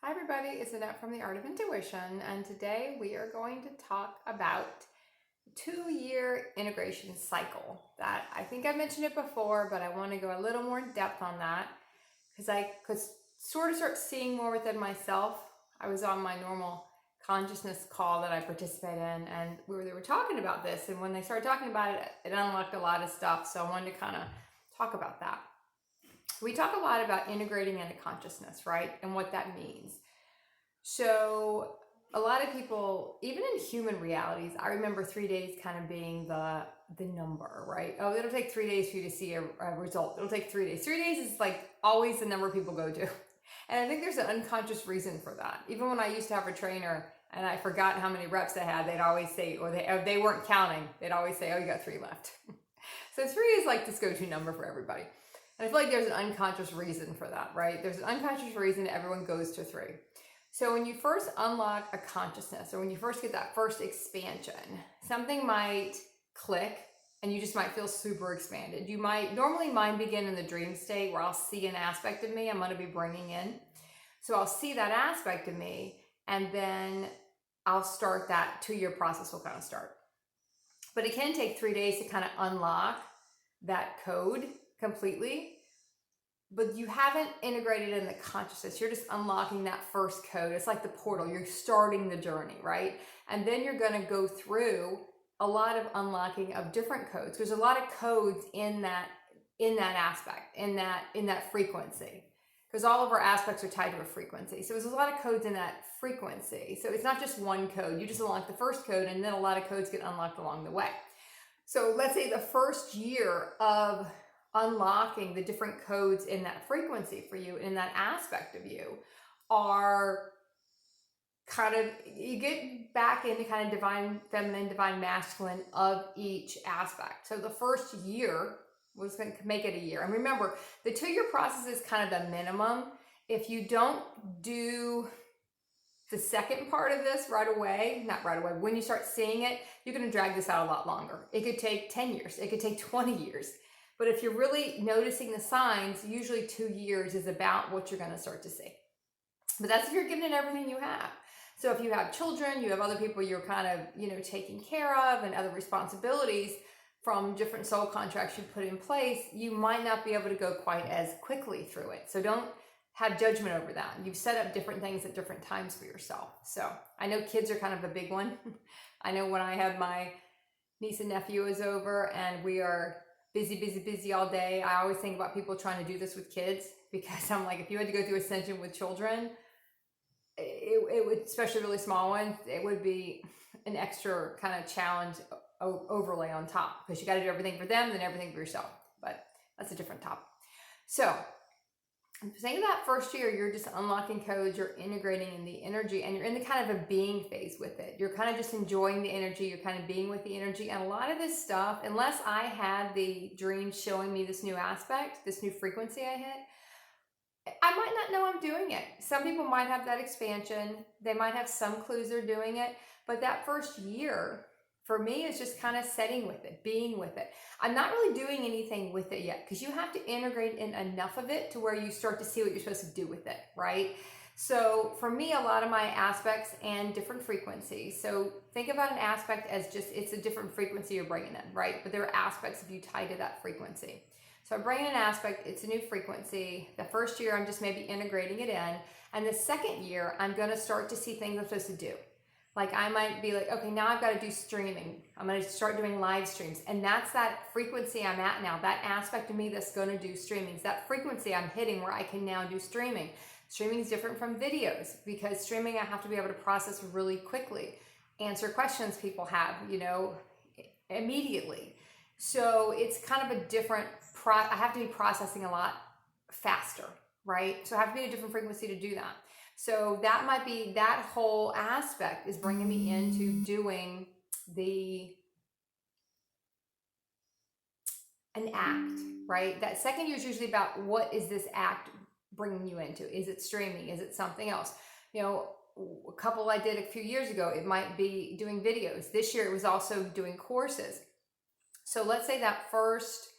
Hi everybody, it's Annette from The Art of Intuition, and today we are going to talk about 2-year integration cycle. That I think I mentioned it before, but I want to go a little more in depth on that because I could sort of start seeing more within myself. I was on my normal consciousness call that I participate in, and they were talking about this, and when they started talking about it, it unlocked a lot of stuff, so I wanted to kind of talk about that. We talk a lot about integrating into consciousness, right? And what that means. So a lot of people, even in human realities, I remember 3 days kind of being the number, right? Oh, it'll take 3 days for you to see a result. It'll take 3 days. 3 days is like always the number people go to. And I think there's an unconscious reason for that. Even when I used to have a trainer and I forgot how many reps I had, they'd always say, or they weren't counting, they'd always say, oh, you got 3 left. So 3 is like this go-to number for everybody. And I feel like there's an unconscious reason for that, right? There's an unconscious reason everyone goes to 3. So when you first unlock a consciousness, or when you first get that first expansion, something might click and you just might feel super expanded. You might, normally mine begin in the dream state where I'll see an aspect of me I'm going to be bringing in. So I'll see that aspect of me, and then I'll start that 2-year process will kind of start. But it can take 3 days to kind of unlock that code completely, but you haven't integrated in the consciousness. You're just unlocking that first code. It's like the portal. You're starting the journey, right? And then you're going to go through a lot of unlocking of different codes. There's a lot of codes in that aspect, in that frequency, because all of our aspects are tied to a frequency. So there's a lot of codes in that frequency. So it's not just one code. You just unlock the first code, and then a lot of codes get unlocked along the way. So let's say the first year of unlocking the different codes in that frequency for you, in that aspect of you, are kind of, you get back into kind of divine feminine, divine masculine of each aspect. So the first year was going to make it a year. And remember, the 2-year process is kind of the minimum. If you don't do the second part of this right away, not right away, when you start seeing it, you're going to drag this out a lot longer. It could take 10 years. It could take 20 years. But if you're really noticing the signs, usually 2 years is about what you're going to start to see. But that's if you're giving it everything you have. So if you have children, you have other people you're kind of, taking care of, and other responsibilities from different soul contracts you put in place, you might not be able to go quite as quickly through it. So don't have judgment over that. You've set up different things at different times for yourself. So I know kids are kind of a big one. I know when I had my niece and nephew is over and we are busy all day, I always think about people trying to do this with kids, because I'm like, if you had to go through ascension with children, it would, especially really small ones, it would be an extra kind of challenge overlay on top, because you got to do everything for them and then everything for yourself. But that's a different topic. So I'm saying that first year, you're just unlocking codes, you're integrating in the energy, and you're in the kind of a being phase with it. You're kind of just enjoying the energy, you're kind of being with the energy. And a lot of this stuff, unless I had the dream showing me this new aspect, this new frequency I hit, I might not know I'm doing it. Some people might have that expansion. They might have some clues they're doing it. But that first year, for me, is just kind of setting with it, being with it. I'm not really doing anything with it yet, because you have to integrate in enough of it to where you start to see what you're supposed to do with it, right? So for me, a lot of my aspects and different frequencies. So think about an aspect as just, it's a different frequency you're bringing in, right? But there are aspects of you tied to that frequency. So I'm bringing an aspect, it's a new frequency. The first year, I'm just maybe integrating it in. And the second year, I'm going to start to see things I'm supposed to do. Like I might be like, okay, now I've got to do streaming. I'm going to start doing live streams. And that's that frequency I'm at now. That aspect of me that's going to do streamings. That frequency I'm hitting where I can now do streaming. Streaming is different from videos, because streaming I have to be able to process really quickly. Answer questions people have, immediately. So it's kind of a different, I have to be processing a lot faster, right? So I have to be at a different frequency to do that. So that might be, that whole aspect is bringing me into doing an act, right? That second year is usually about, what is this act bringing you into? Is it streaming? Is it something else? A couple I did a few years ago, it might be doing videos. This year it was also doing courses. So let's say that first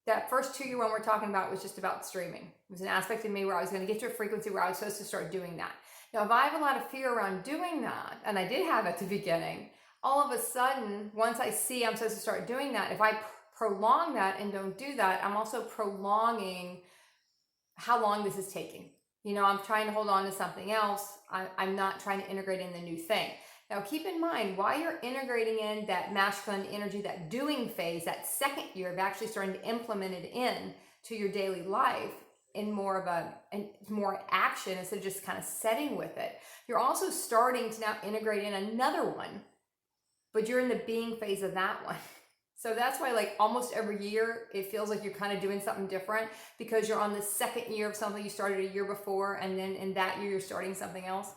2-year one we're talking about was just about streaming. It was an aspect of me where I was going to get to a frequency where I was supposed to start doing that. Now, if I have a lot of fear around doing that, and I did have at the beginning, all of a sudden, once I see I'm supposed to start doing that, if I prolong that and don't do that, I'm also prolonging how long this is taking. I'm trying to hold on to something else. I'm not trying to integrate in the new thing. Now, keep in mind, while you're integrating in that masculine energy, that doing phase, that second year of actually starting to implement it in to your daily life in more of more action instead of just kind of setting with it, you're also starting to now integrate in another one, but you're in the being phase of that one. So that's why, like, almost every year, it feels like you're kind of doing something different because you're on the second year of something you started a year before, and then in that year, you're starting something else.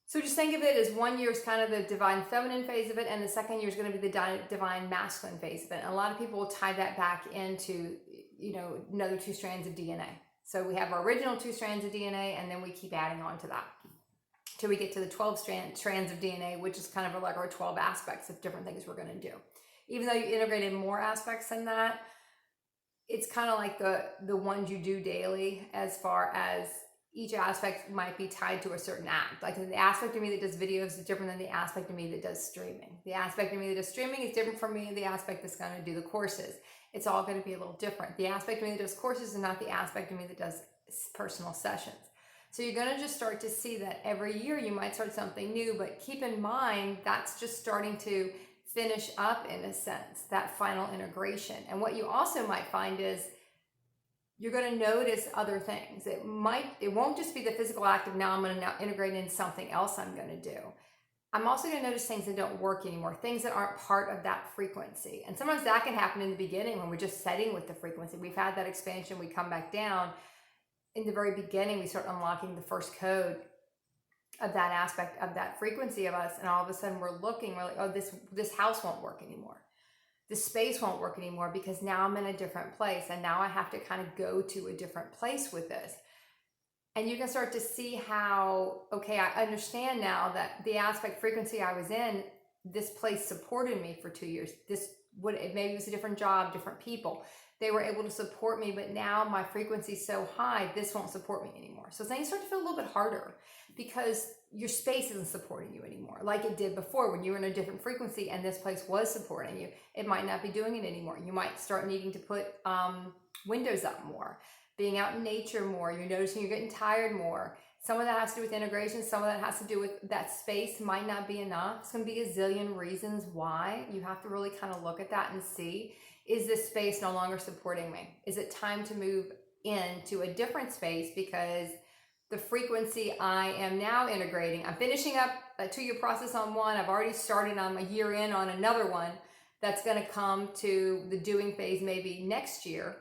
So just think of it as 1 year is kind of the divine feminine phase of it, and the second year is going to be the divine masculine phase of it. And a lot of people will tie that back into, another 2 strands of DNA. So we have our original 2 strands of DNA, and then we keep adding on to that till we get to the 12 strands of DNA, which is kind of like our 12 aspects of different things we're going to do. Even though you integrated more aspects than that, it's kind of like the ones you do daily, as far as each aspect might be tied to a certain act. Like the aspect of me that does videos is different than the aspect of me that does streaming. The aspect of me that does streaming is different from me than the aspect that's going to do the courses. It's all going to be a little different. The aspect of me that does courses is not the aspect of me that does personal sessions. So you're going to just start to see that every year you might start something new, but keep in mind that's just starting to finish up, in a sense, that final integration. And what you also might find is you're going to notice other things. It won't just be the physical act of now I'm going to now integrate in something else I'm going to do. I'm also going to notice things that don't work anymore, things that aren't part of that frequency. And sometimes that can happen in the beginning when we're just setting with the frequency. We've had that expansion, we come back down. In the very beginning, we start unlocking the first code of that aspect of that frequency of us, and all of a sudden we're like, oh, this house won't work anymore. This space won't work anymore because now I'm in a different place, and now I have to kind of go to a different place with this. And you can start to see how, okay, I understand now that the aspect frequency I was in, this place supported me for 2 years. Maybe it was a different job, different people. They were able to support me, but now my frequency is so high, this won't support me anymore. So things start to feel a little bit harder because your space isn't supporting you anymore like it did before when you were in a different frequency and this place was supporting you. It might not be doing it anymore. You might start needing to put windows up more, being out in nature more. You're noticing you're getting tired more. Some of that has to do with integration. Some of that has to do with that space might not be enough. It's going to be a zillion reasons why. You have to really kind of look at that and see, is this space no longer supporting me? Is it time to move into a different space because the frequency I am now integrating, I'm finishing up a 2-year process on one. I've already started on a year in on another one that's going to come to the doing phase maybe next year,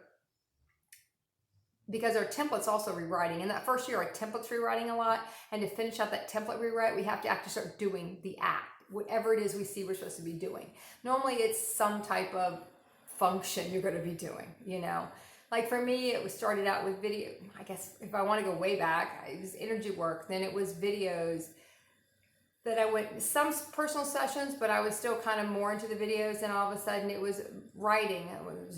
because our template's also rewriting. In that first year, our template's rewriting a lot. And to finish out that template rewrite, we have to actually start doing the act, whatever it is we see we're supposed to be doing. Normally, it's some type of function you're going to be doing, Like for me, it was started out with video. I guess if I want to go way back, it was energy work. Then it was videos that I went, some personal sessions, but I was still kind of more into the videos. And all of a sudden it was writing,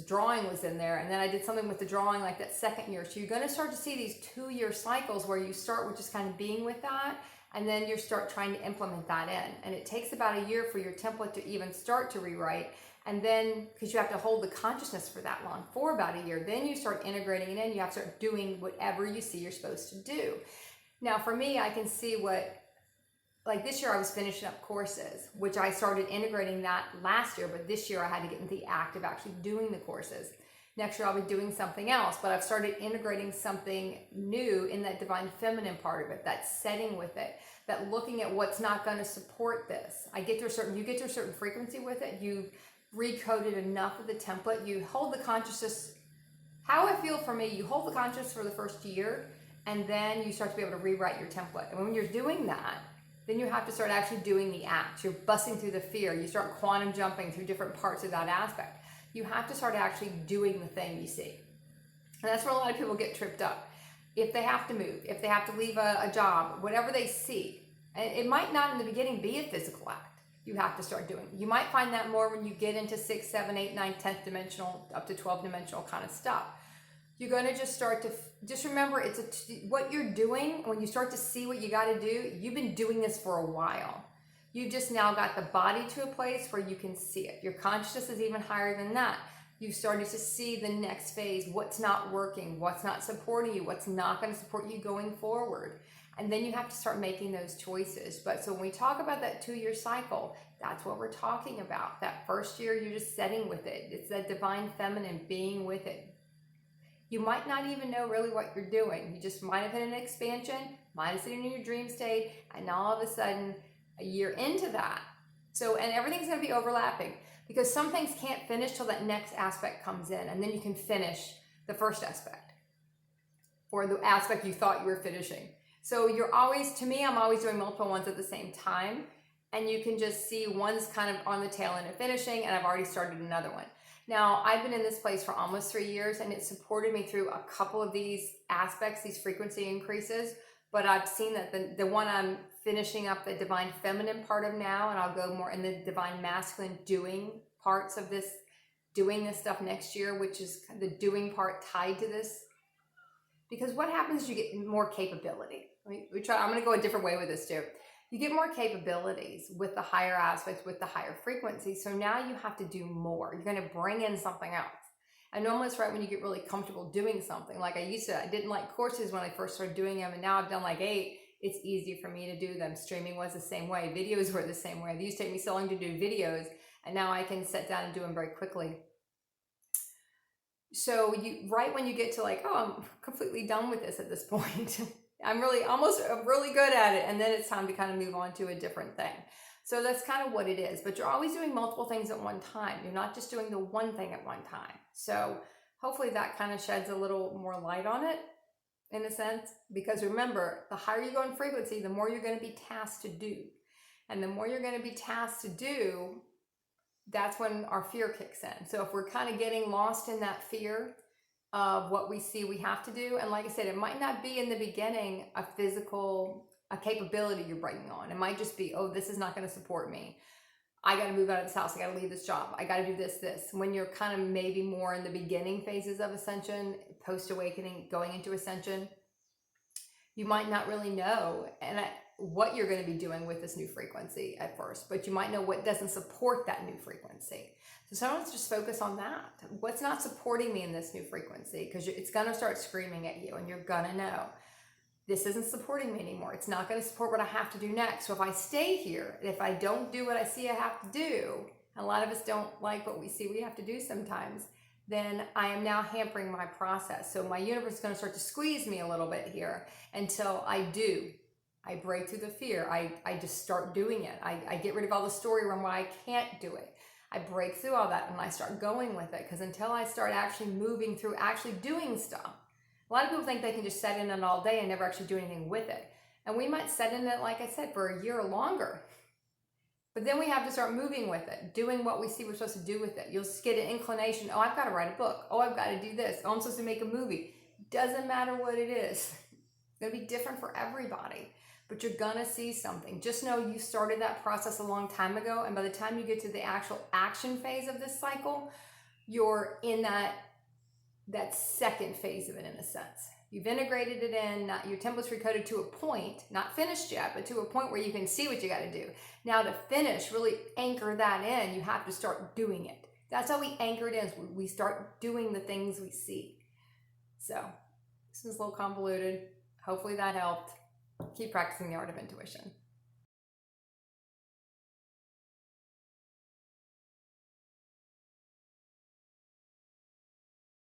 drawing was in there. And then I did something with the drawing like that second year. So you're going to start to see these 2-year cycles where you start with just kind of being with that. And then you start trying to implement that in. And it takes about a year for your template to even start to rewrite. And then, because you have to hold the consciousness for that long, for about a year, then you start integrating it in. You have to start doing whatever you see you're supposed to do. Now, for me, I can see like this year I was finishing up courses, which I started integrating that last year, but this year I had to get into the act of actually doing the courses. Next year I'll be doing something else, but I've started integrating something new in that divine feminine part of it, that setting with it, that looking at what's not going to support this. You get to a certain frequency with it, you've recoded enough of the template, you hold the consciousness. How I feel for me, you hold the consciousness for the first year, and then you start to be able to rewrite your template. And when you're doing that, then you have to start actually doing the act. You're busting through the fear. You start quantum jumping through different parts of that aspect. You have to start actually doing the thing you see. And that's where a lot of people get tripped up. If they have to move, if they have to leave a job, whatever they see, and it might not in the beginning be a physical act, you have to start doing. You might find that more when you get into 6, 7, 8, 9, 10th dimensional, up to 12 dimensional kind of stuff. you're going to just start to, just remember what you're doing. When you start to see what you got to do, you've been doing this for a while. You just now got the body to a place where you can see it. Your consciousness is even higher than that. You've started to see the next phase, what's not working, what's not supporting you, what's not going to support you going forward. And then you have to start making those choices. But so when we talk about that 2-year cycle, that's what we're talking about. That first year, you're just setting with it. It's that divine feminine being with it. You might not even know really what you're doing. You just might have had an expansion, might have seen in your dream state, and all of a sudden, a year into that. So, and everything's going to be overlapping because some things can't finish till that next aspect comes in, and then you can finish the first aspect or the aspect you thought you were finishing. So you're always, to me, I'm always doing multiple ones at the same time, and you can just see one's kind of on the tail end of finishing, and I've already started another one. Now, I've been in this place for almost 3 years, and it supported me through a couple of these aspects, these frequency increases, but I've seen that the one I'm finishing up the divine feminine part of now, and I'll go more in the divine masculine doing parts of this, doing this stuff next year, which is the doing part tied to this. Because what happens is you get more capability. I'm going to go a different way with this too. You get more capabilities with the higher aspects, with the higher frequency. So now you have to do more. You're going to bring in something else. And normally it's right when you get really comfortable doing something. Like I didn't like courses when I first started doing them, and now I've done like 8. It's easy for me to do them. Streaming was the same way. Videos were the same way. They used to take me so long to do videos, and now I can sit down and do them very quickly. So right when you get to like, oh, I'm completely done with this at this point. I'm really good at it. And then it's time to kind of move on to a different thing. So that's kind of what it is. But you're always doing multiple things at one time. You're not just doing the one thing at one time. So hopefully that kind of sheds a little more light on it in a sense. Because remember, the higher you go in frequency, the more you're going to be tasked to do. And the more you're going to be tasked to do, that's when our fear kicks in. So if we're kind of getting lost in that fear of what we see we have to do, and like I said, it might not be in the beginning a capability you're bringing on. It might just be, oh, this is not going to support me. I got to move out of this house. I got to leave this job. I got to do this. When you're kind of maybe more in the beginning phases of ascension, post-awakening, going into ascension, you might not really know what you're going to be doing with this new frequency at first, but you might know what doesn't support that new frequency. So sometimes just focus on that. What's not supporting me in this new frequency? Because it's going to start screaming at you, and you're going to know this isn't supporting me anymore. It's not going to support what I have to do next. So if I stay here, if I don't do what I see I have to do, and a lot of us don't like what we see we have to do sometimes, then I am now hampering my process. So my universe is going to start to squeeze me a little bit here until I do. I break through the fear. I just start doing it. I get rid of all the story around why I can't do it. I break through all that and I start going with it, because until I start actually moving through, actually doing stuff. A lot of people think they can just set in it all day and never actually do anything with it. And we might set in it, like I said, for a year or longer. But then we have to start moving with it, doing what we see we're supposed to do with it. You'll just get an inclination. Oh, I've got to write a book. Oh, I've got to do this. Oh, I'm supposed to make a movie. Doesn't matter what it is. It's going to be different for everybody. But you're going to see something. Just know you started that process a long time ago. And by the time you get to the actual action phase of this cycle, you're in that second phase of it in a sense. You've integrated it in, your template's recoded to a point, not finished yet, but to a point where you can see what you got to do. Now to finish, really anchor that in, you have to start doing it. That's how we anchor it in. We start doing the things we see. So this is a little convoluted. Hopefully that helped. Keep practicing the art of intuition.